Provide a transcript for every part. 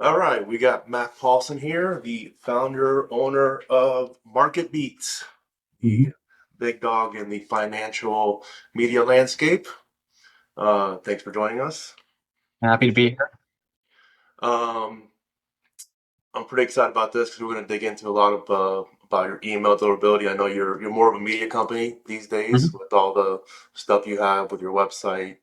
All right, we got Matt Paulson here, the founder, owner of MarketBeat, the Mhm. big dog in the financial media landscape. Thanks for joining us. Happy to be here. Um, I'm pretty excited about this because we're going to dig into a lot of about your email deliverability. I know you're more of a media company these days Mhm. with all the stuff you have with your website,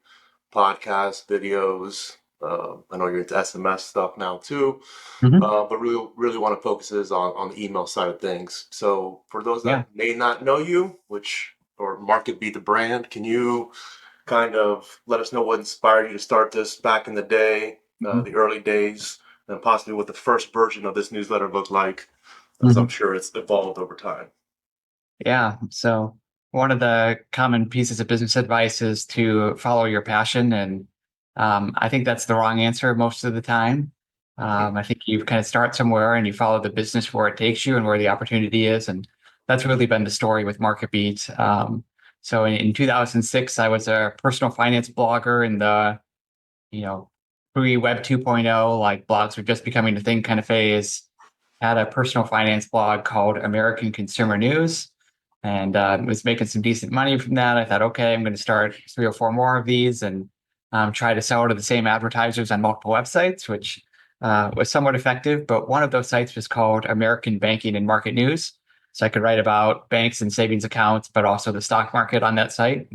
podcasts, videos. I know you're into SMS stuff now too, Mhm. but really want to focus is on the email side of things. So for those Yeah. that may not know you, which or Market Beat the brand, can you kind of let us know what inspired you to start this back in the day, Mhm. the early days, and possibly what the first version of this newsletter looked like, as I'm Mhm. sure it's evolved over time. Yeah. So one of the common pieces of business advice is to follow your passion, and I think that's the wrong answer most of the time. I think you kind of start somewhere and you follow the business where it takes you and where the opportunity is, and that's really been the story with MarketBeat. So in 2006, I was a personal finance blogger in the you know, pre-Web 2.0, like blogs were just becoming a thing kind of phase. Had a personal finance blog called American Consumer News and was making some decent money from that. I thought, okay, I'm going to start 3 or 4 more of these and try to sell to the same advertisers on multiple websites, which was somewhat effective. But one of those sites was called American Banking and Market News. So I could write about banks and savings accounts, but also the stock market on that site.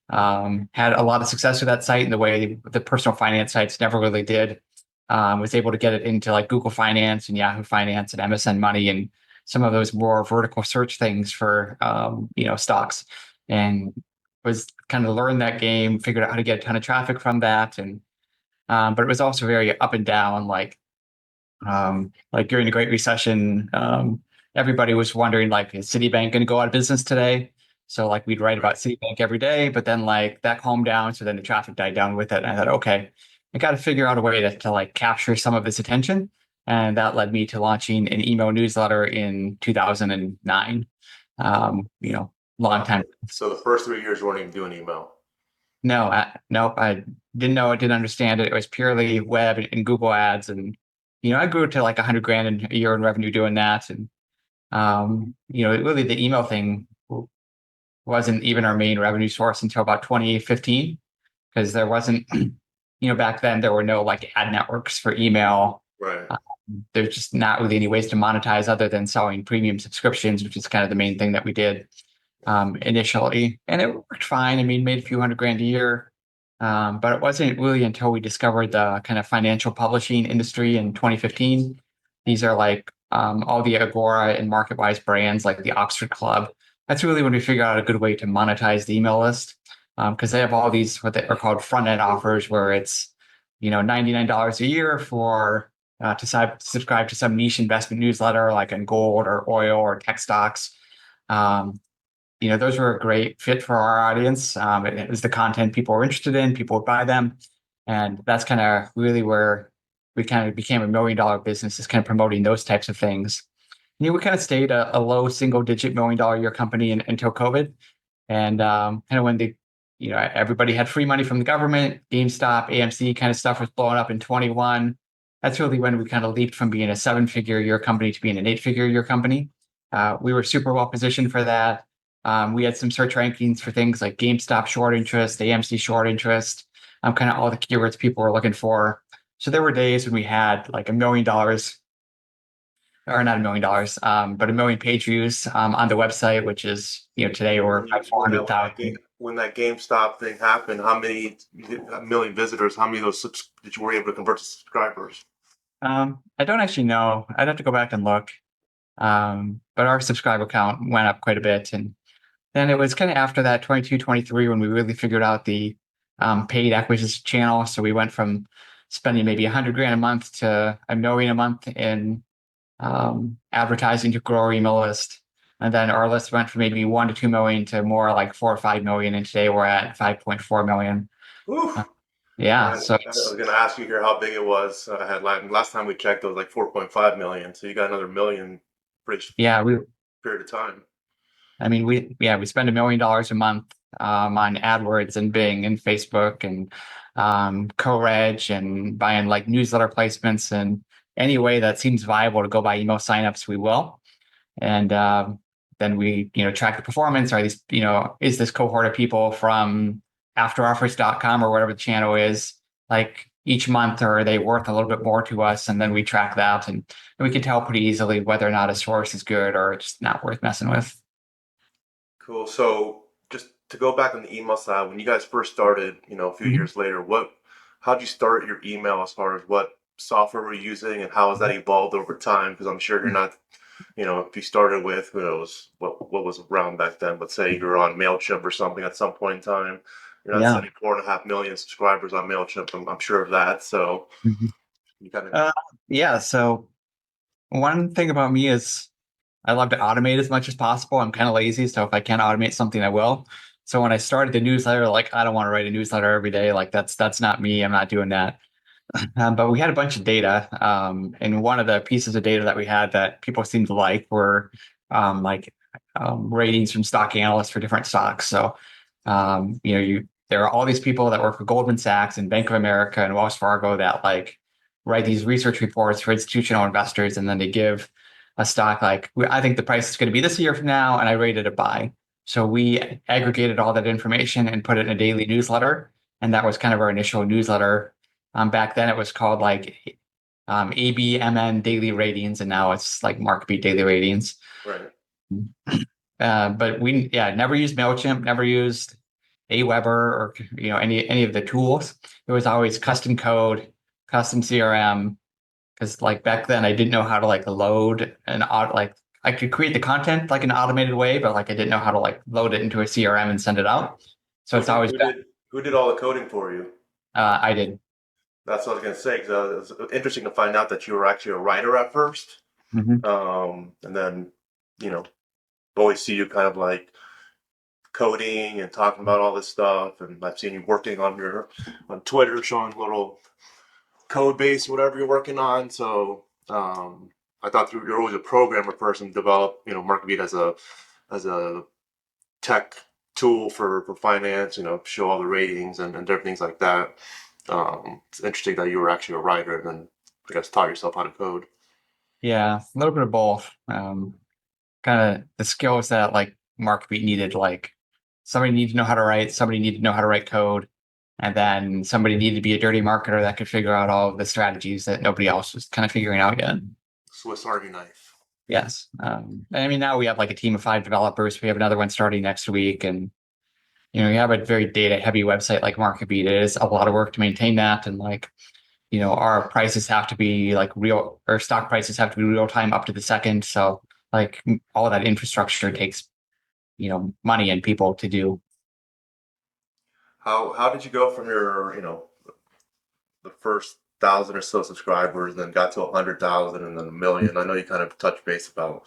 Had a lot of success with that site in the way the personal finance sites never really did. Was able to get it into like Google Finance and Yahoo Finance and MSN Money and some of those more vertical search things for stocks, and was kind of learned that game, figured out how to get a ton of traffic from that, and but it was also very up and down. Like during the Great Recession, everybody was wondering like, is Citibank going to go out of business today? So like we'd write about Right. Citibank every day, but then like that calmed down. So then the traffic died down with it. And I thought, okay, I got to figure out a way to like capture some of this attention. And that led me to launching an email newsletter in 2009. Long Wow. time. So the first 3 years you weren't even doing email. No, nope. I didn't know it, didn't understand it. It was purely web and Google ads. And, I grew to like 100 grand a year in revenue doing that. And, really the email thing wasn't even our main revenue source until about 2015, because there wasn't, back then there were no like ad networks for email. Right. Um, there's just not really any ways to monetize other than selling premium subscriptions, which is kind of the main thing that we did initially, and it worked fine. I mean, made a few 100 grand a year, but it wasn't really until we discovered the kind of financial publishing industry in 2015. These are like all the Agora and MarketWise brands, like the Oxford Club. That's really when we figured out a good way to monetize the email list, because they have all these what they are called front end offers, where it's $99 a year for subscribe to some niche investment newsletter like in gold or oil or tech stocks. Um, those were a great fit for our audience. It was the content people were interested in, people would buy them. And that's kind of really where we kind of became $1 million business, is kind of promoting those types of things. We kind of stayed a low single digit $1 million a year company until COVID. And kind of when everybody had free money from the government, GameStop, AMC kind of stuff was blowing up in 21. That's really when we kind of leaped from being a 7 figure a year company to being an 8 figure a year company. We were super well positioned for that. We had some search rankings for things like GameStop short interest, AMC short interest, kind of all the keywords people were looking for. So there were days when we had like $1 million, or not $1 million, but 1 million page views on the website, which is, today we're at When that when that 400,000. game when that GameStop thing happened, how many a million visitors? How many of those did you were able to convert to subscribers? I don't actually know. I'd have to go back and look. But our subscriber count went up quite a bit. And then it was kind of after that 22, 23 when we really figured out the paid acquisition channel. So we went from spending maybe 100 grand a month to 1 million a month in advertising to grow our email list. And then our list went from maybe 1 to 2 million to more like 4 or 5 million. And today we're at 5.4 million. Uh, Oof. yeah. I, So I was going to ask you here how big it was. I had last time we checked, it was like 4.5 million. So you got another million pretty yeah, short period of time. I mean, we spend $1 million a month on AdWords and Bing and Facebook and co-reg and buying like newsletter placements, and any way that seems viable to go buy email signups, we will. And then we, track the performance. Are these, is this cohort of people from afteroffers.com or whatever the channel is, like each month, or are they worth a little bit more to us? And then we track that, and we can tell pretty easily whether or not a source is good or just not worth messing with. Cool. So just to go back on the email side, when you guys first started, a few Mhm. years later, how did you start your email as far as what software were you using and how has that evolved over time? Because I'm sure you're not, if you started with, who knows, what was around back then, let's say you're on MailChimp or something at some point in time, you're not Yeah. sending 4.5 million subscribers on MailChimp. I'm sure of that. So Mhm. you kind of, Uh, yeah. So one thing about me is I love to automate as much as possible. I'm kind of lazy, so if I can automate something, I will. So when I started the newsletter, like I don't want to write a newsletter every day. Like that's not me. I'm not doing that. But we had a bunch of data, and one of the pieces of data that we had that people seemed to like were like ratings from stock analysts for different stocks. So there are all these people that work for Goldman Sachs and Bank of America and Wells Fargo that like write these research reports for institutional investors, and then they give a stock like, I think the price is going to be this year from now, and I rated a buy. So we aggregated all that information and put it in a daily newsletter, and that was kind of our initial newsletter. Back then it was called like ABMN Daily Ratings, and now it's like MarketBeat Daily Ratings. right. But we, never used MailChimp, never used Aweber or any of the tools. It was always custom code, custom CRM. Because like back then I didn't know how to like load like I could create the content like an automated way, but like I didn't know how to like load it into a CRM and send it out. So Who it's did, always who been did, who did all the coding for you? I did. That's what I was going to say, because it was interesting to find out that you were actually a writer at first. Mhm. And then, you know, always see you kind of like coding and talking about all this stuff. And I've seen you working on Twitter, showing little code base, whatever you're working on. So I thought you're always a programmer person, develop, MarketBeat as a tech tool for finance, show all the ratings and different things like that. It's interesting that you were actually a writer and then I guess taught yourself how to code. Yeah, a little bit of both. Kind of the skills that like MarketBeat needed, like somebody needed to know how to write, somebody needed to know how to write code, and then somebody needed to be a dirty marketer that could figure out all of the strategies that nobody else was kind of figuring out yet. Swiss Army knife. Yes. I mean, now we have like a team of 5 developers. We have another one starting next week. And, you have a very data heavy website like MarketBeat. It is a lot of work to maintain that. And like, our prices have to be like real, or stock prices have to be real time up to the second. So like all of that infrastructure takes, money and people to do. How did you go from your, the first 1,000 or so subscribers, then got to 100,000 and then a million? I know you kind of touched base about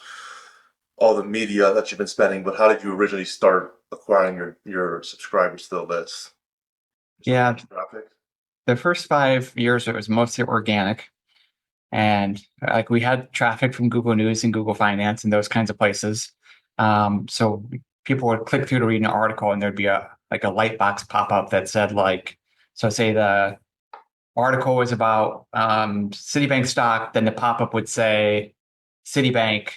all the media that you've been spending, but how did you originally start acquiring your subscribers to the list? Just Yeah. organic traffic? The first 5 years, it was mostly organic. And like we had traffic from Google News and Google Finance and those kinds of places. So people would click through to read an article, and there'd be a light box pop up that said like, so say the article was about Citibank stock, then the pop up would say Citibank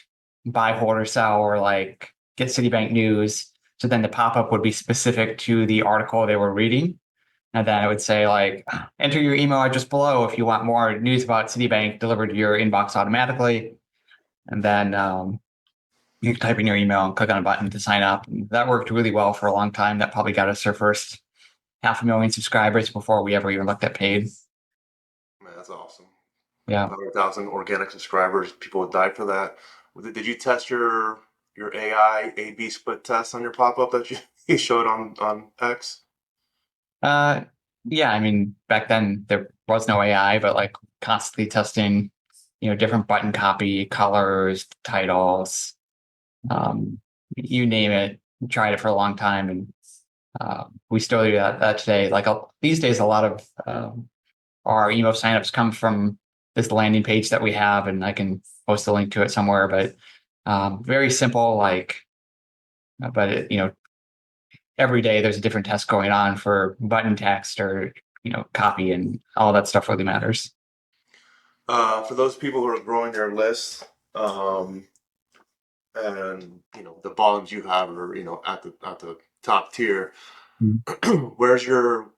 buy, hold, or sell, or like get Citibank news. So then the pop up would be specific to the article they were reading. And then it would say like, enter your email address below if you want more news about Citibank delivered to your inbox automatically. And then you can type in your email and click on a button to sign up. And that worked really well for a long time. That probably got us our first 500,000 subscribers before we ever even looked at paid. Man, that's awesome. Yeah. 100,000 organic subscribers. People would die for that. Did you test your AI A/B split test on your pop up that you, you showed on X? Uh, yeah. I mean, back then there was no AI, but like constantly testing, different button copy, colors, titles, um, you name it. We tried it for a long time, and we still do that today. Like these days, a lot of our email signups come from this landing page that we have, and I can post a link to it somewhere. But very simple, like, but every day there's a different test going on for button text or copy, and all that stuff really matters. For those people who are growing their lists, um, and the volumes you have are at the top tier. Mm. Where's your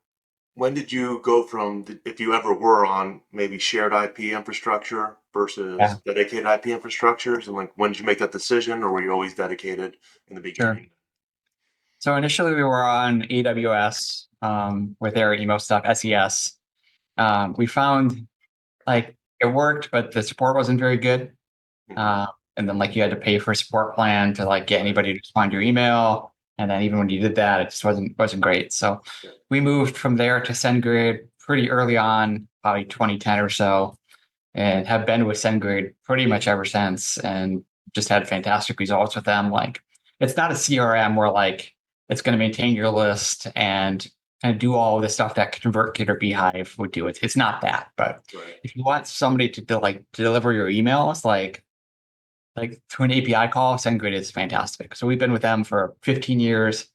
When did you go from, if you ever were on maybe shared IP infrastructure Yeah, versus dedicated IP infrastructures, and like when did you make that decision, or were you always dedicated in the sure. beginning? So initially we were on AWS with their email stuff, SES. We found like it worked, but the support wasn't very good. Hmm. Uh, and then like you had to pay for a support plan to like get anybody to respond to your email. And then even when you did that, it just wasn't great. So Yeah, we moved from there to SendGrid pretty early on, probably 2010 or so, and have been with SendGrid pretty much ever since, and just had fantastic results with them. Like it's not a CRM where like it's going to maintain your list and do all of the stuff that ConvertKit or Beehive would do. It's not that. But right. if you want somebody to deliver your emails, like to an API call, SendGrid is fantastic. So we've been with them for 15 years,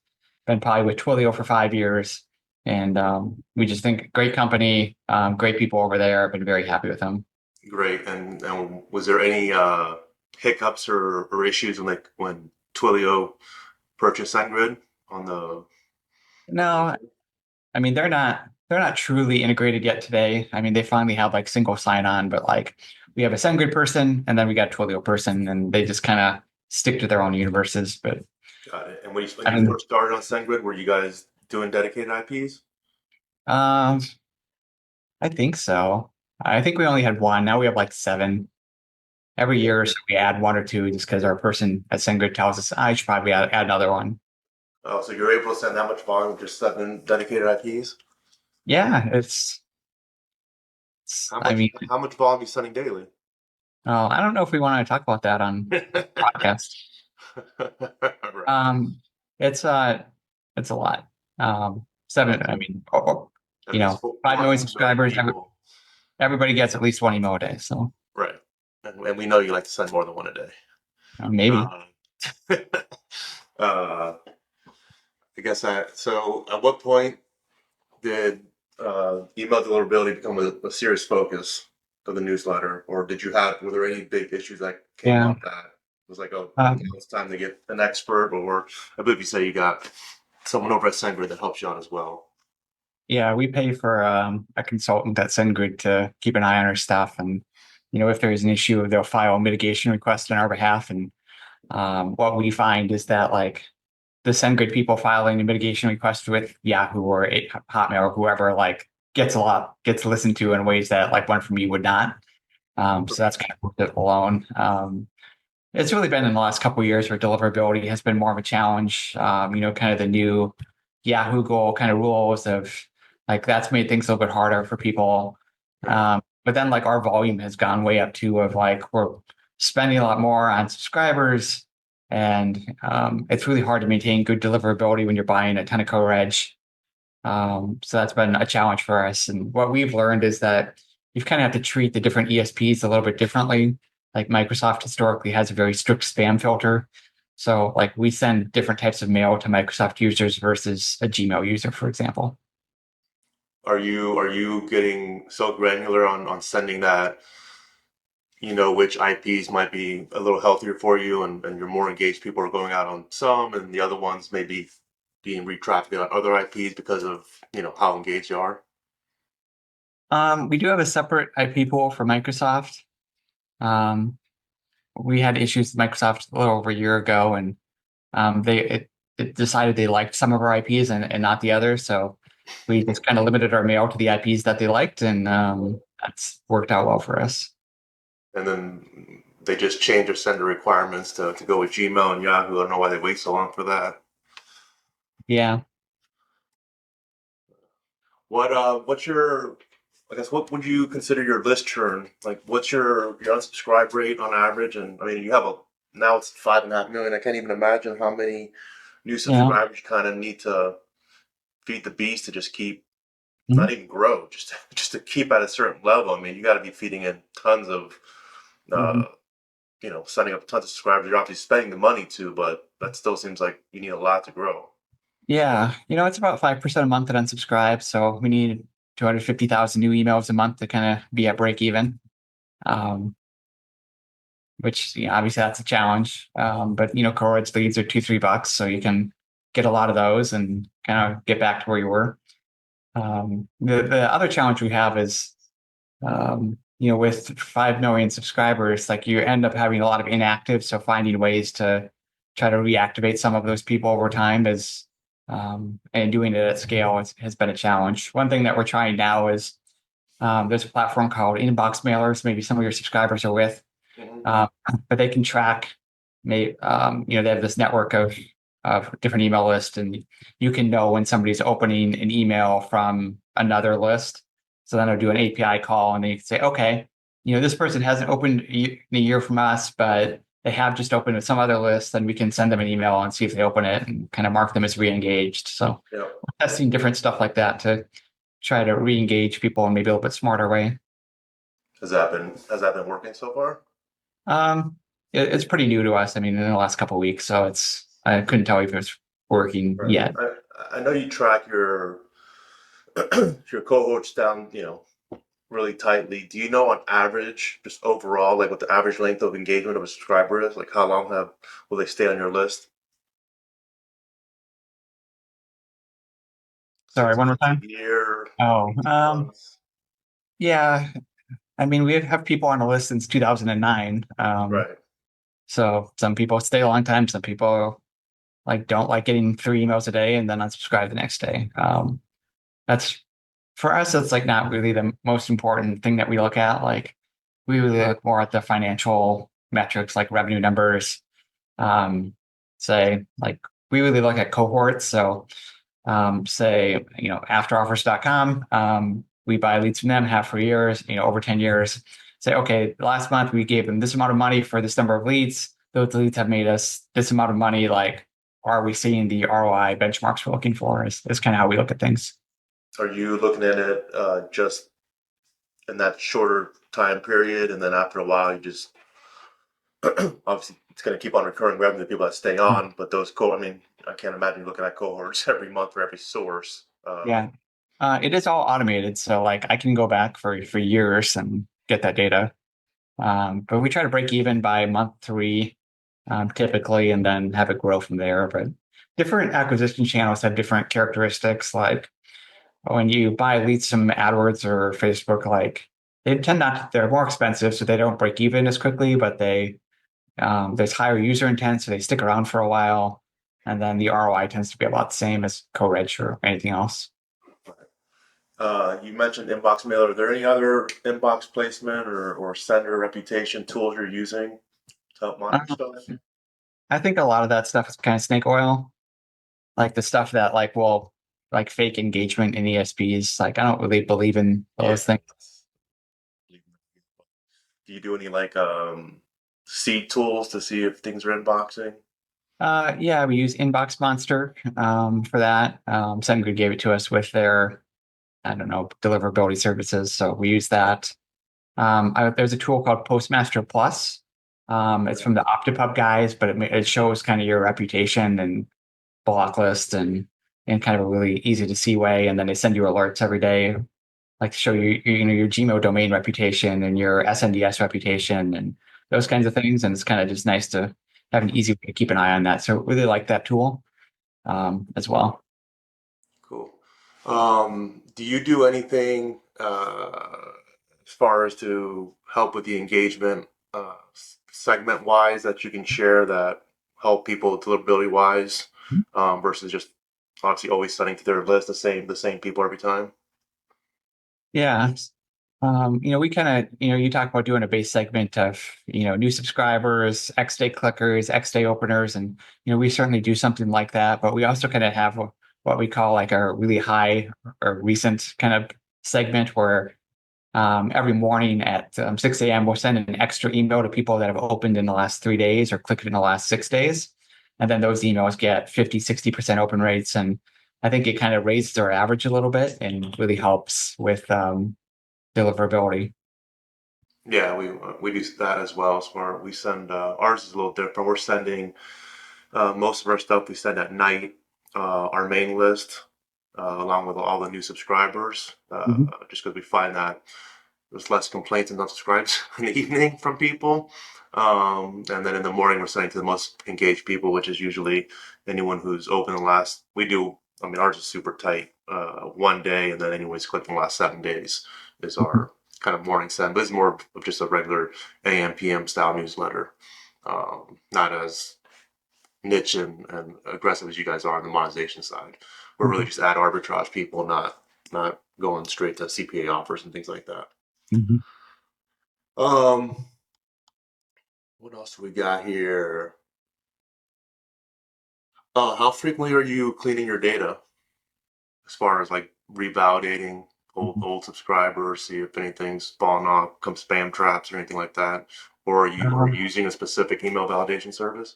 been probably with Twilio for 5 years. And we just think great company, great people over there. Been very happy with them. Great. And was there any hiccups or issues when Twilio purchased SendGrid on the? No, I mean they're not truly integrated yet today. I mean they finally have like single sign-on, but like we have a SendGrid person and then we got a Twilio person, and they just kind of stick to their own universes. But Got it. And when I you mean, first started on SendGrid, were you guys doing dedicated IPs? um, I think so. I think we only had one. Now we have like seven. Every year or so we add one or two just because our person at SendGrid tells us, I should probably add another one. Oh, so you're able to send that much volume with just 7 dedicated IPs? Yeah, How I much mean, how much volume are you sending daily? I don't know if we want to talk about that on podcast. Right. Um, it's it's a lot. Seven, I mean, I mean, it's 5 million 14 million subscribers. people. Everybody gets at least one email a day. So Right. And we know you like to send more than one a day. maybe. Uh, uh, so at what point did email deliverability become a serious focus of the newsletter? Or were there any big issues that came Yeah. up that was like, oh, now Um, it's time to get an expert? Or I believe you say you got someone over at SendGrid that helps you out as well. yeah, we pay for a consultant at SendGrid to keep an eye on our stuff. And, if there's an issue, they'll file a mitigation request on our behalf. And what we find is that like the SendGrid people filing a mitigation request with Yahoo or Hotmail or whoever like gets listened to in ways that like one from me would not. So that's kind of worth it alone. It's really been in the last couple of years where deliverability has been more of a challenge. Kind of the new Yahoo goal kind of rules of like that's made things a little bit harder for people. Right. But then like our volume has gone way up too of like we're spending a lot more on subscribers, and it's really hard to maintain good deliverability when you're buying a ton of co-reg. So that's been a challenge for us. And what we've learned is that you kind of have to treat the different ESPs a little bit differently. Like Microsoft historically has a very strict spam filter. So like we send different types of mail to Microsoft users versus a Gmail user, for example. Are you getting so granular on sending that, which IPs might be a little healthier for you, and you're more engaged people are going out on some, and the other ones may be being re-trafficked on other IPs because of, how engaged you are? We do have a separate IP pool for Microsoft. Um, we had issues with Microsoft a little over a year ago, and it decided they liked some of our IPs and not the others. So we just kind of limited our mail to the IPs that they liked, and that's worked out well for us. And then they just change their sender requirements to go with Gmail and Yahoo. I don't know why they wait so long for that. Yeah. What's your I guess what would you consider your list churn? Like what's your unsubscribe rate on average? And I mean you have a now it's 5.5 million. I can't even imagine how many new Yeah. subscribers you kind of need to feed the beast to just keep, Mhm. not even grow, just to keep at a certain level. I mean, you got to be feeding in tons of, uh, Mhm. setting up tons of subscribers. You're obviously spending the money too, but that still seems like you need a lot to grow. Yeah, it's about 5% a month that unsubscribe. So we need 250,000 new emails a month to kind of be at break even. Um, which obviously that's a challenge. But cohorts leads are $2-3, so you can get a lot of those and kind of get back to where you were. The other challenge we have is with 5 million subscribers, like you end up having a lot of inactive. So finding ways to try to reactivate some of those people over time and doing it at scale has been a challenge. One thing that we're trying now is there's a platform called Inbox Mailers. Maybe some of your subscribers are with, Mhm. uh, but they can track. They have this network of different email lists, and you can know when somebody's opening an email from another list. So then I'll do an API call, and they can say, okay, this person hasn't opened in a year from us, but they have just opened with some other list, then we can send them an email and see if they open it and kind of mark them as re-engaged. So Yeah. testing different stuff like that to try to re-engage people in maybe a little bit smarter way. Has that been working so far? Um, it's pretty new to us. I mean, in the last couple of weeks, so I couldn't tell you if it's working Right. yet. I know you track your your cohorts down, really tightly. Do you know on average, just overall, like what the average length of engagement of a subscriber is? Like how long have will they stay on your list? Sorry, 6 one more months, a time. year, Oh, 18 months? yeah. I mean, we have people on the list since 2009. Right. So some people stay a long time. Some people like don't like getting 3 emails a day and then unsubscribe the next day. That's for us. It's like not really the most important thing that we look at. Like we really look more at the financial metrics, like revenue numbers. Um, say like we really look at cohorts. So say, afteroffers.com, we buy leads from them, have for years, over 10 years. Say, okay, last month we gave them this amount of money for this number of leads. Those leads have made us this amount of money. Like, are we seeing the ROI benchmarks we're looking for? Is kind of how we look at things. Are you looking at it just in that shorter time period, and then after a while, you just obviously it's going to keep on recurring revenue, the people that stay on, but I mean, I can't imagine you looking at cohorts every month for every source. Yeah. It is all automated. So like I can go back for years and get that data. But we try to break even by month 3, typically, and then have it grow from there. But different acquisition channels have different characteristics. Like when you buy leads from AdWords or Facebook, like they tend not, they're more expensive, so they don't break even as quickly, but there's higher user intent, so they stick around for a while. And then the ROI tends to be about the same as co-reg or anything else. You mentioned inbox mailer. Are there any other inbox placement or sender reputation tools you're using to help monitor Um, stuff? I think a lot of that stuff is kind of snake oil, like the stuff that like will like fake engagement in ESPs. Like I don't really believe in Yeah. those things. Do you do any like seed tools to see if things are inboxing? Yeah, we use Inbox Monster for that. SendGrid gave it to us with their, I don't know, deliverability services, so we use that. There's a tool called Postmaster Plus. It's from the Optipub guys, but it shows kind of your reputation and block list and in kind of a really easy to see way. And then they send you alerts every day, like to show you, your Gmail domain reputation and your SNDS reputation and those kinds of things. And it's kind of just nice to have an easy way to keep an eye on that. So really like that tool as well. Cool. Do you do anything as far as to help with the engagement segment wise that you can share that help people deliverability wise versus just obviously always sending to their list the same people every time? Yeah. We kind of, you talk about doing a base segment of, new subscribers, X day clickers, X day openers. And, we certainly do something like that. But we also kind of have what we call like a really high or recent kind of segment where every morning at 6 a.m., we'll send an extra email to people that have opened in the last 3 days or clicked in the last 6 days. And then those emails get 50, 60% open rates. And I think it kind of raises our average a little bit and really helps with deliverability. Yeah, we do that as well. So we send ours is a little different. We're sending most of our stuff we send at night our main list along with all the new subscribers, Mhm. just because we find that there's less complaints and unsubscribes in the evening from people. And then in the morning, we're sending to the most engaged people, which is usually anyone who's open the last. We do. I mean, ours is super tight. One day, and then anyways, click in the last 7 days is our kind of morning send. But it's more of just a regular AM PM style newsletter, not as niche and aggressive as you guys are on the monetization side. We're really Mhm. just ad arbitrage people, not going straight to CPA offers and things like that. Mhm. Um, what else do we got here? How frequently are you cleaning your data as far as like revalidating old subscribers, see if anything's fallen off, come spam traps or anything like that? Or are you Um, using a specific email validation service?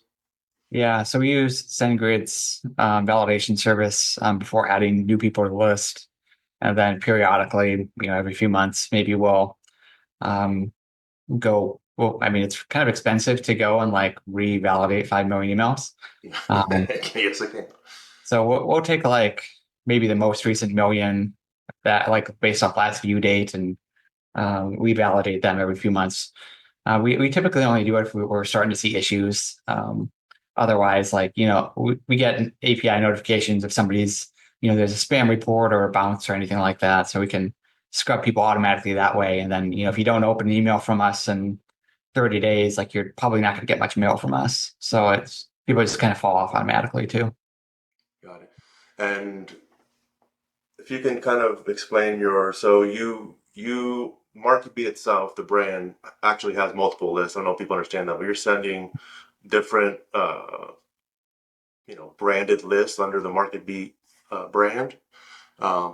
yeah, so we use SendGrid's validation service before adding new people to the list. And then periodically, every few months, maybe we'll um, well, I mean, it's kind of expensive to go and like revalidate 5 million emails. Um, Yes, I can. so we'll take like maybe the most recent million that like based off last view date and we validate them every few months. We typically only do it if we're starting to see issues. Otherwise, like, we get API notifications if somebody's, there's a spam report or a bounce or anything like that. So we can scrub people automatically that way. And then, if you don't open an email from us in 30 days, like you're probably not going to get much mail from us. So it's people just kind of fall off automatically too. Got it. And if you can kind of explain so you MarketBeat itself, the brand actually has multiple lists. I don't know if people understand that, but you're sending different branded lists under the MarketBeat brand.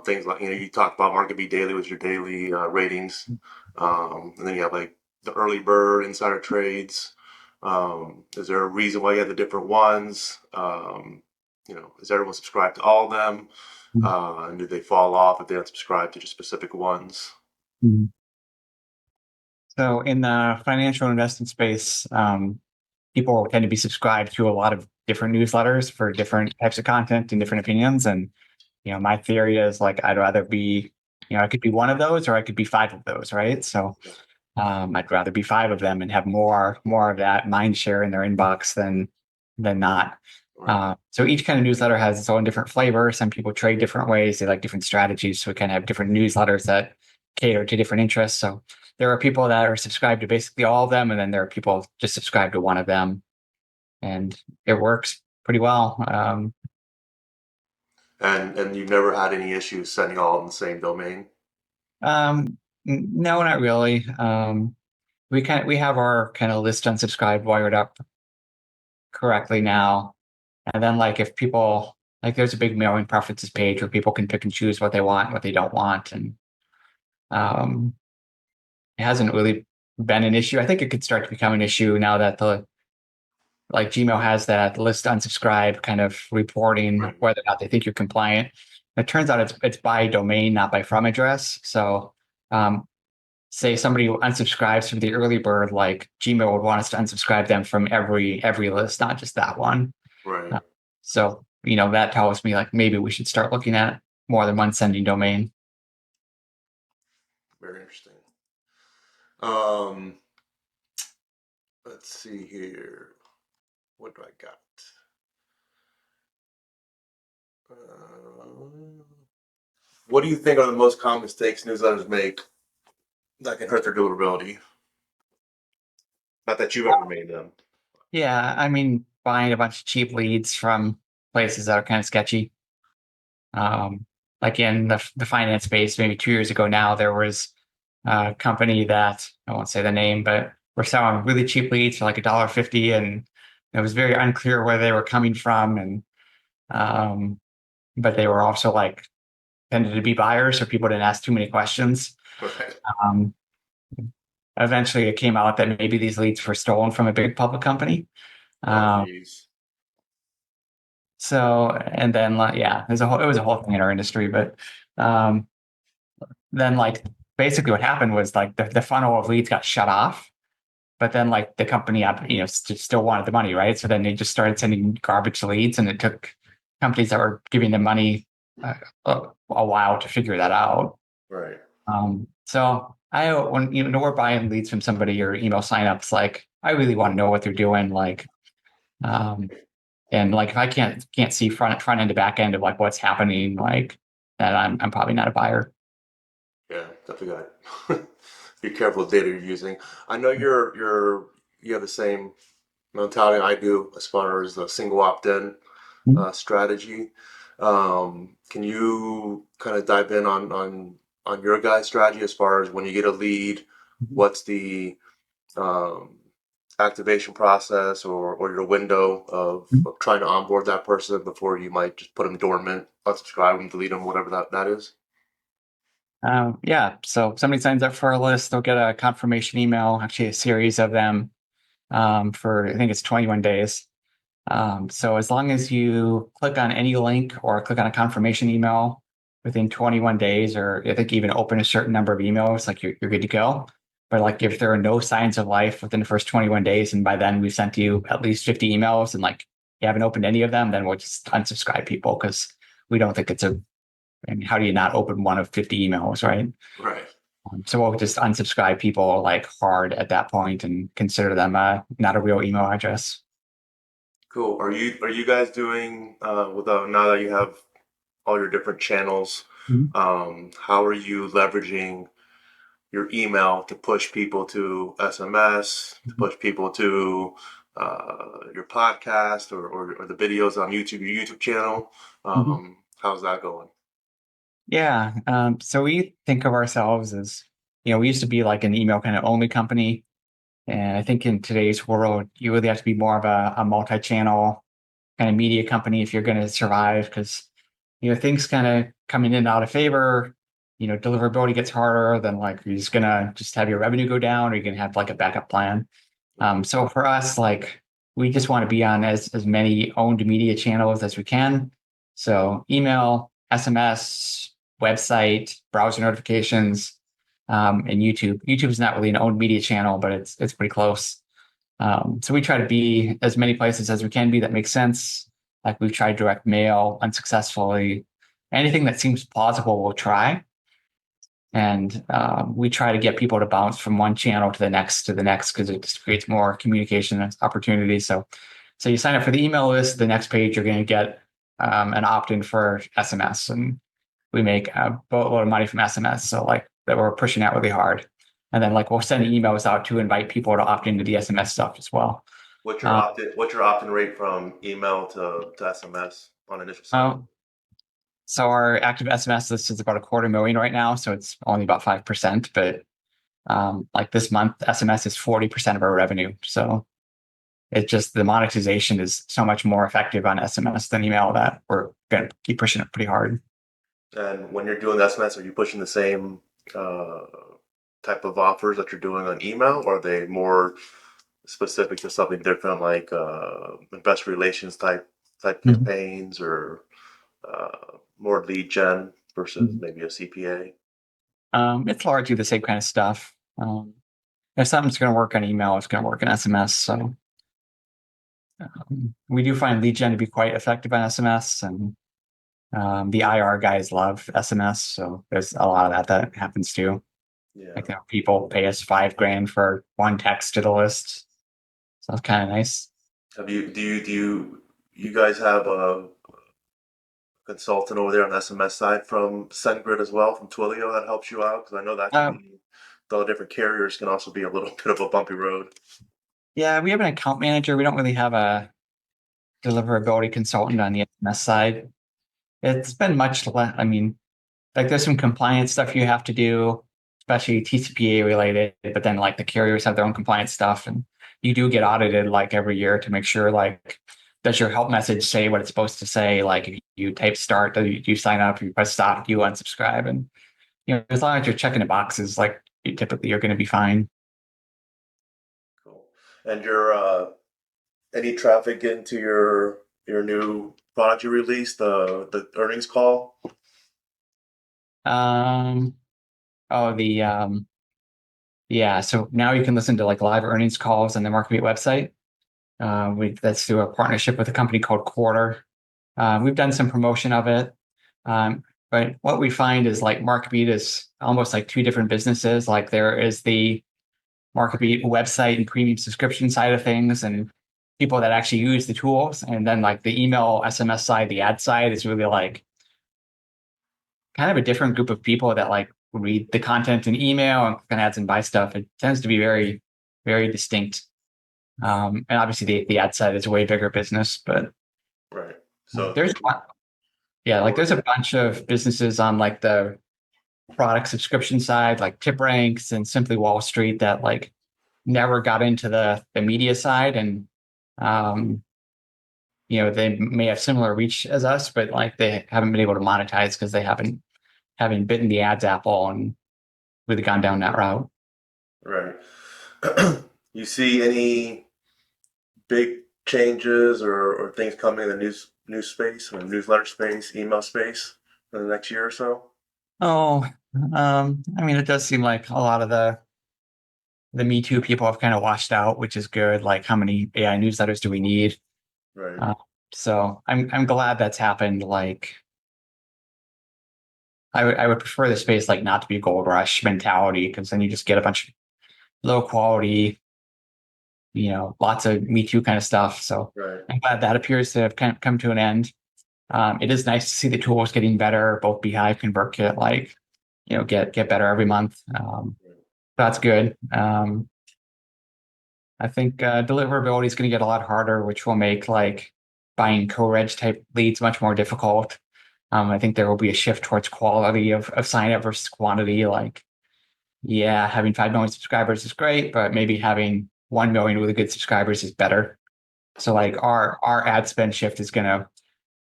Things like you talked about MarketBeat Daily with your daily ratings, and then you have like the early bird insider trades. Is there a reason why you have the different ones? Is everyone subscribed to all of them? And do they fall off if they unsubscribe to just specific ones? Mhm. So in the financial investment space, people tend to be subscribed to a lot of different newsletters for different types of content and different opinions. And, my theory is like, I'd rather be, I could be one of those or I could be five of those, right? So Yeah. I'd rather be five of them and have more of that mind share in their inbox than not. Right. So each kind of newsletter has its own different flavor. Some people trade different ways. They like different strategies. So we kind of have different newsletters that cater to different interests. So there are people that are subscribed to basically all of them, and then there are people just subscribed to one of them, and it works pretty well. And you've never had any issues sending all in the same domain? No, not really. We have our kind of list unsubscribed wired up correctly now. And then like if people like there's a big mailing preferences page where people can pick and choose what they want, what they don't want. And um, it hasn't really been an issue. I think it could start to become an issue now that the like Gmail has that list unsubscribe kind of reporting Right. whether or not they think you're compliant. It turns out it's by domain, not by from address. So um, say somebody unsubscribes from the early bird, like Gmail would want us to unsubscribe them from every list, not just that one. Right. Uh, So, that tells me like maybe we should start looking at more than one sending domain. Very interesting. Um, let's see here. What do I got? Uh, what do you think are the most common mistakes newsletters make that can hurt their deliverability? Not that you've ever made them. Yeah, I mean, buying a bunch of cheap leads from places that are kind of sketchy. Um, like in the finance space, maybe 2 years ago now, there was a company that I won't say the name, but were selling really cheap leads for like $1.50, and it was very unclear where they were coming from, and um, but they were also like tended to be buyers, so people didn't ask too many questions. Right. Um, Eventually, it came out that maybe these leads were stolen from a big public company. Oh, Um, geez. so, and then, like, yeah, it was a whole thing in our industry. But um, then, like, basically, what happened was like the funnel of leads got shut off. But then, like, the company, still wanted the money, right? So then they just started sending garbage leads, and it took companies that were giving them money a while to figure that out. Right. So when we're buying leads from somebody or email signups, like I really want to know what they're doing, like, and like if I can't see front end to back end of like what's happening, like that, I'm probably not a buyer. Yeah, definitely got be careful with data you're using. I know you have the same mentality I do as far as the single opt-in Mhm. strategy. Can you kind of dive in on your guys' strategy as far as when you get a lead, what's the um, activation process or your window of trying to onboard that person before you might just put them dormant, unsubscribe them, delete them, whatever that is? Yeah. So if somebody signs up for a list, they'll get a confirmation email, actually a series of them, for I think it's 21 days. So as long as you click on any link or click on a confirmation email within 21 days, or I think even open a certain number of emails, like you're good to go. But like if there are no signs of life within the first 21 days, and by then we've sent you at least 50 emails and like you haven't opened any of them, then we'll just unsubscribe people because we don't think I mean, how do you not open one of 50 emails, right? Right. So we'll just unsubscribe people like hard at that point and consider them not a real email address. Cool. Are you guys doing with now that you have all your different channels, Mhm. how are you leveraging your email to push people to SMS, to push people to your podcast or the videos on YouTube, your YouTube channel? Mhm. How's that going? Yeah. So we think of ourselves as, we used to be like an email kind of only company. And I think in today's world, you really have to be more of a multi-channel kind of media company if you're going to survive because, things kind of come in and out of favor. Deliverability gets harder, then like you're just going to just have your revenue go down or you're going to have like a backup plan. So for us, like we just want to be on as many owned media channels as we can. So email, SMS, website, browser notifications, and YouTube. YouTube is not really an owned media channel, but it's pretty close. So we try to be as many places as we can be that makes sense. Like we've tried direct mail unsuccessfully. Anything that seems plausible, we'll try. And we try to get people to bounce from one channel to the next because it just creates more communication opportunities. So you sign up for the email list. The next page you're going to get an opt-in for SMS, and we make a boatload of money from SMS. So like that we're pushing out really hard, and then like we'll send emails out to invite people to opt into the SMS stuff as well. Um, What's your opt-in rate from email to SMS on initial sign up? uh, so our active SMS list is about 250,000 right now, so it's only about 5%, but like this month, SMS is 40% of our revenue. So it just the monetization is so much more effective on SMS than email that we're going to keep pushing it pretty hard. And when you're doing SMS, are you pushing the same uh, type of offers that you're doing on email, or are they more specific to something different, like investor relations type Mhm. campaigns, or more lead gen versus Mhm. maybe a CPA? It's largely the same kind of stuff. If something's going to work on email, it's going to work in SMS. So we do find lead gen to be quite effective on SMS, and the IR guys love SMS. So there's a lot of that happens too. Yeah. Like people pay us $5,000 for one text to the list. So it's kind of nice. Have you you guys have a consultant over there on the SMS side from SendGrid as well, from Twilio, that helps you out? Because I know that can Um, be, the different carriers can also be a little bit of a bumpy road. yeah, we have an account manager. We don't really have a deliverability consultant on the SMS side. It's been much less. I mean, like there's some compliance stuff you have to do, especially TCPA related, but then like the carriers have their own compliance stuff and you do get audited like every year to make sure like does your help message say what it's supposed to say? Like if you type start, do you sign up, you press stop, do you unsubscribe? And as long as you're checking the boxes, like typically you're going to be fine. Cool. And your any traffic into your new product you released, the earnings call? Um, oh, yeah. So now you can listen to like live earnings calls on the MarketBeat website. That's through a partnership with a company called Quarter. We've done some promotion of it. But what we find is like MarketBeat is almost like two different businesses. Like there is the MarketBeat website and premium subscription side of things, and people that actually use the tools. And then like the email SMS side, the ad side is really like kind of a different group of people that like read the content in email and click on ads and buy stuff. It tends to be very, very distinct. And obviously the ad side is a way bigger business, but Right. So there's yeah, like there's a bunch of businesses on like the product subscription side, like Tip Ranks and Simply Wall Street that like never got into the media side. And um, they may have similar reach as us, but like they haven't been able to monetize because they haven't bitten the ads apple and really gone down that route. right. You see any big changes or things coming in the news space or newsletter space, email space in the next year or so? Oh, I mean, it does seem like a lot of the Me Too people have kind of washed out, which is good. Like, how many AI newsletters do we need? Right. Uh, so I'm glad that's happened. Like, I would prefer the space like not to be a gold rush mentality because then you just get a bunch of low quality, lots of Me Too kind of stuff. So Right. I'm glad that appears to have kind of come to an end. It is nice to see the tools getting better, both Beehive, ConvertKit, like, get better every month. That's good. I think deliverability is going to get a lot harder, which will make like buying co-reg type leads much more difficult. I think there will be a shift towards quality of sign up versus quantity. Like, yeah, having 5 million subscribers is great, but maybe having 1 million really good subscribers is better. So like our ad spend shift is going to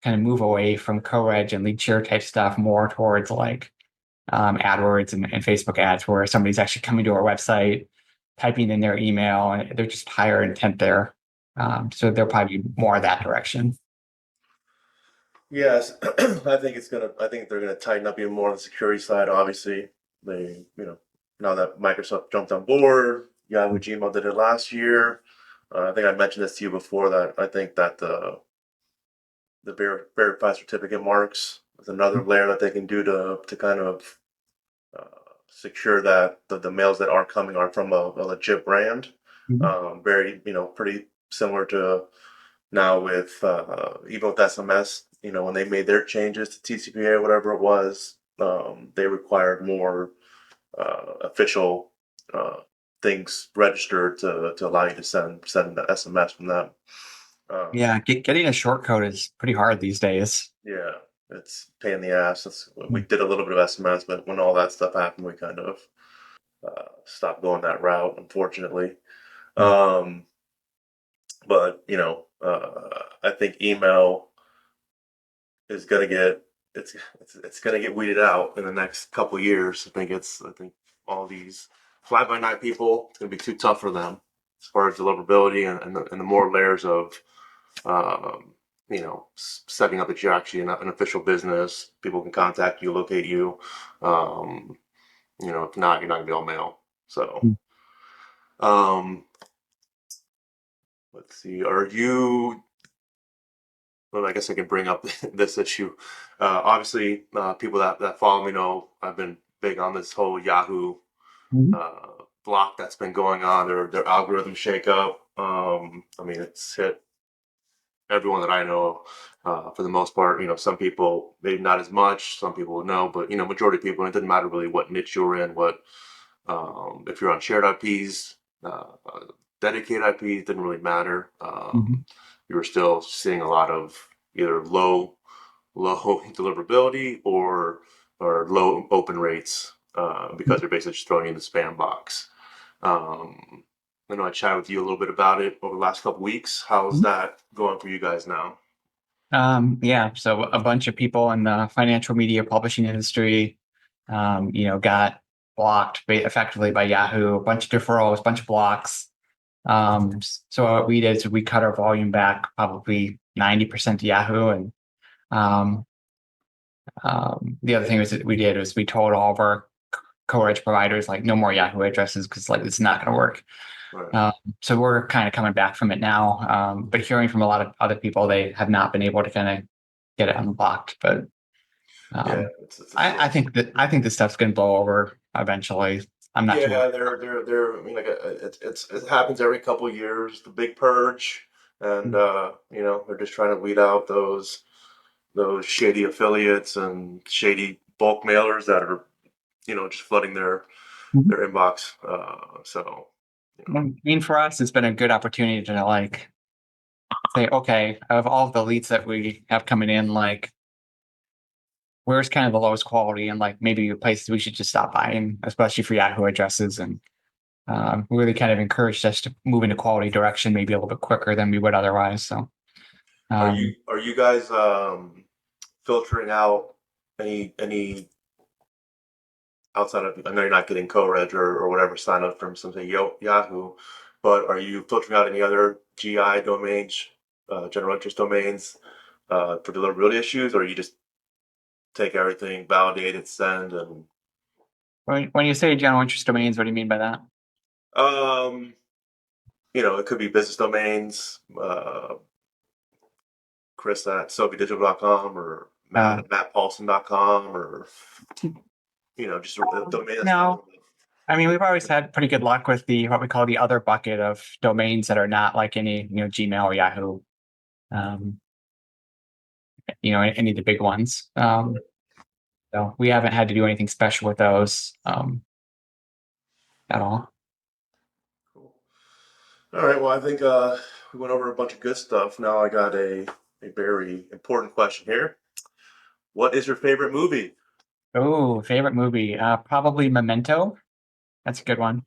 kind of move away from co-reg and lead share type stuff more towards like AdWords and Facebook ads where somebody's actually coming to our website, typing in their email, and they're just higher intent there. So there'll probably be more of that direction. Yes, I think they're gonna tighten up even more on the security side. Obviously, now that Microsoft jumped on board, Yahoo, Gmail did it last year. I think I mentioned this to you before that I think that the verified certificate marks is another layer that they can do to kind of uh, secure that the mails that are coming are from a legit brand. Mhm. Very, pretty similar to now with even with SMS. When they made their changes to TCPA or whatever it was, they required more official uh, things registered to allow you to send the SMS from them. Um, Yeah, getting a short code is pretty hard these days. yeah, it's a pain in the ass. We did a little bit of SMS, but when all that stuff happened, we kind of stopped going that route, unfortunately. Um, but I think email is gonna get it's gonna get weeded out in the next couple of years. I think all these fly by night people, it's gonna be too tough for them as far as deliverability and the more layers of setting up that you're actually an official business. People can contact you, locate you. Um, if not, you're not gonna be all mail. So um, let's see. Are you well, I guess I can bring up this issue. Obviously, people that follow me know I've been big on this whole Yahoo Mhm. uh, block that's been going on, their algorithm shakeup. I mean, it's hit everyone that I know for the most part. Some people maybe not as much, some people know, but majority of people. It doesn't matter really what niche you're in, what if you're on shared IPs, dedicated IPs, didn't really matter. Mhm. You were still seeing a lot of either low deliverability or low open rates because they're basically just throwing you in the spam box. Um, I know I chatted with you a little bit about it over the last couple weeks. How's Mhm. that going for you guys now? Yeah, so a bunch of people in the financial media publishing industry, got blocked effectively by Yahoo, a bunch of deferrals, a bunch of blocks. So what we did is we cut our volume back probably 90% to Yahoo. And um, the other thing was that we did was we told all of our co-reg providers like no more Yahoo addresses because like it's not going to work. Right. Um, so we're kind of coming back from it now. But hearing from a lot of other people, they have not been able to kind of get it unblocked. But Yeah, it's a I slow. think this stuff's going to blow over eventually. I'm not too worried. Yeah, they're. I mean, like it happens every couple of years. The big purge, and they're just trying to weed out those shady affiliates and shady bulk mailers that are just flooding Mhm. their inbox. So you know, I mean, for us, it's been a good opportunity to like say, okay, of all the leads that we have coming in, like where's kind of the lowest quality and like maybe places we should just stop buying, especially for Yahoo addresses, and really kind of encouraged us to move in a quality direction, maybe a little bit quicker than we would otherwise. So are you guys filtering out any outside of, I know you're not getting co-reg or whatever sign up from something Yahoo, but are you filtering out any other GI domains, general interest domains, for deliverability issues, or you just take everything, validate it, send, and when you say general interest domains, what do you mean by that? um, it could be business domains, Chris at SoapyDigital.com or Matt Uh, at MattPaulson.com, or just a domain that's not no, I mean we've always had pretty good luck with the what we call the other bucket of domains that are not like any Gmail or Yahoo, um, any of the big ones. So we haven't had to do anything special with those at all. cool. All right. Well, I think we went over a bunch of good stuff. Now I got a very important question here. What is your favorite movie? Oh, favorite movie? Probably Memento. That's a good one.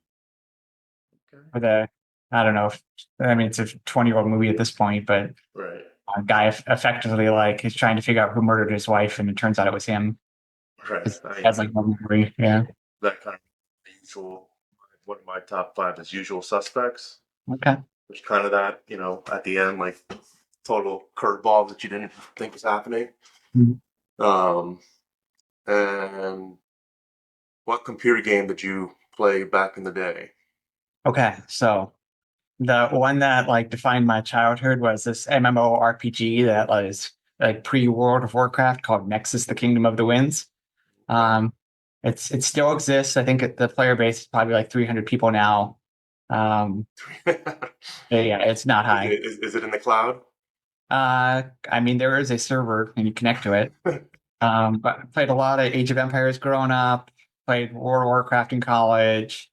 Okay. For the, I don't know if, I mean, it's a 20-year-old movie at this point, but Right. a guy effectively like is trying to figure out who murdered his wife, and it turns out it was him. Right. He has like no memory. Yeah. That kind of usual. One of my top five is Usual Suspects, Okay. which kind of that at the end, like total curveball that you didn't think was happening. Mhm. Um, and what computer game did you play back in the day? Okay. So the one that like defined my childhood was this MMORPG that was like pre-World of Warcraft called Nexus: The Kingdom of the Winds. Um, it still exists. I think the player base is probably like 300 people now. Um, yeah, it's not high. Is it in the cloud? I mean, there is a server and you connect to it. But I played a lot of Age of Empires growing up, played World of Warcraft in college,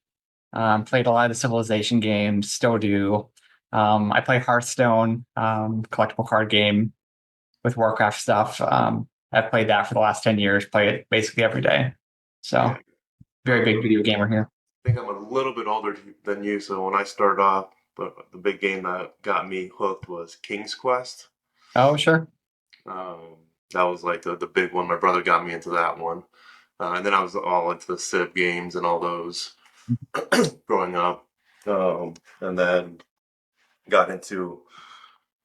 played a lot of the Civilization games, still do. I play Hearthstone, collectible card game with Warcraft stuff. I've played that for the last 10 years, play it basically every day. Yeah. So, very Um, big video gamer here. think I'm a little bit older than you, so when I started off, the big game that got me hooked was King's Quest. Oh, sure. Um, that was like the big one. My brother got me into that one. And then I was all into the Civ games and all those growing up. And then got into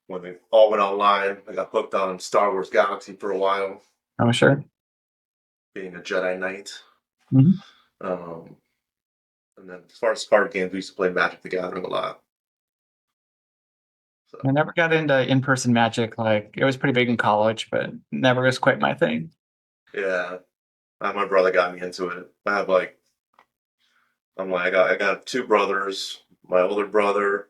when it all went online. I got hooked on Star Wars Galaxy for a while, Oh, sure. being a Jedi Knight. Mhm. Um, and then as far as card games, we used to play Magic the Gathering a lot. So I never got into in-person Magic. Like, it was pretty big in college, but never was quite my thing. yeah, my brother got me into it. I got two brothers. My older brother,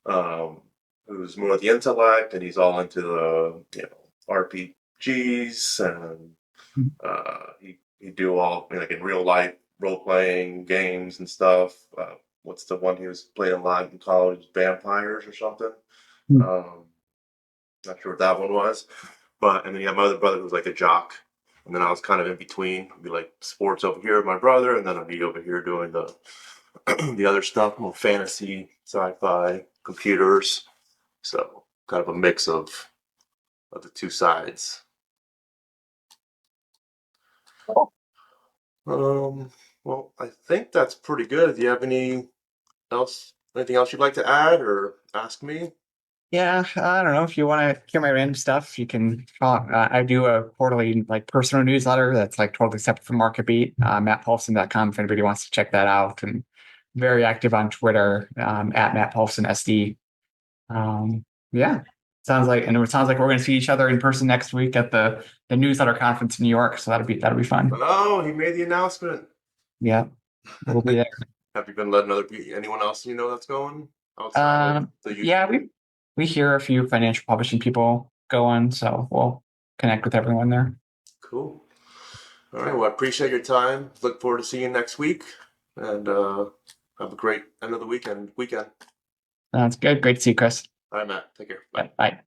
um, who's more of the intellect, and he's all into the RPGs, and Mhm. he do all like in real life role playing games and stuff. What's the one he was playing live in college? Vampires or something. Um, Not sure what that one was. But and then you have my other brother who's like a jock. And then I was kind of in between. I'd be like sports over here with my brother, and then I'd be over here doing the the other stuff, more fantasy, sci-fi, computers. So kind of a mix of the two sides. Um, well, I think that's pretty good. Do you have anything else you'd like to add or ask me? Yeah, I don't know if you want to hear my random stuff. You can talk. I do a quarterly like personal newsletter that's like totally separate from MarketBeat. MattPaulson.com if anybody wants to check that out. And very active on Twitter at Matt Paulson SD. Yeah, Sounds like we're going to see each other in person next week at the newsletter conference in New York. So that'll be fun. Oh, he made the announcement. Yeah, we'll be there. Have you been letting anyone else you know that's going outside of the usual? Yeah, we hear a few financial publishing people going, so we'll connect with everyone there. Cool. All right. Well, I appreciate your time. Look forward to seeing you next week, and have a great end of the weekend. That's good. Great to see you, Chris. All right, Matt. Take care. Bye. Bye.